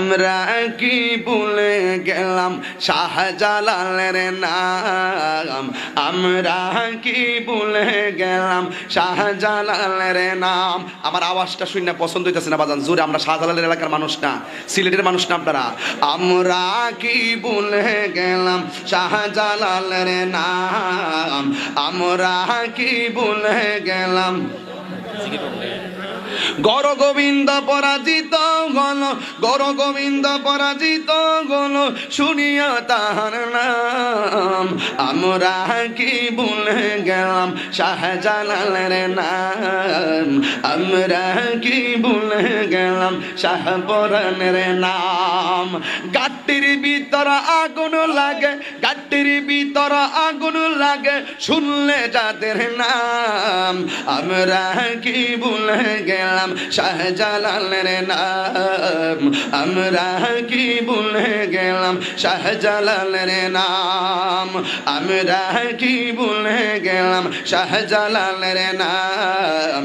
আমরা কি ভুলে গেলাম শাহজালালের নাম, আমরা কি ভুলে গেলাম শাহজালালের নাম। আমার আওয়াজটা শুনে পছন্দ হইতেছে না বাজান, জোরে। আমরা শাহজালালের এলাকার মানুষ না, সিলেটের মানুষ না আপনারা। আমরা কি ভুলে গেলাম শাহজালালের নাম, আমরা কি ভুলে গেলাম। গর গোবিন্দ পরাজিত গল, গর গোবিন্দ পরাজিত গল, শুনিয়া তাহার নাম। আমরা কি ভুলে গেলাম শাহজালালের নাম, আমরা কি ভুলে গেলাম শাহপরানের নাম। গাট্টির ভিতর আগুন লাগে, গাট্টির ভিতর আগুন লাগে, শুনলে যাদের নাম। আমরা কি ভুলে গেলাম শাহজালালের নাম, আমরা কি ভুলে গেলাম শাহজালালের নাম, আমরা কি ভুলে গেলাম শাহজালালের নাম।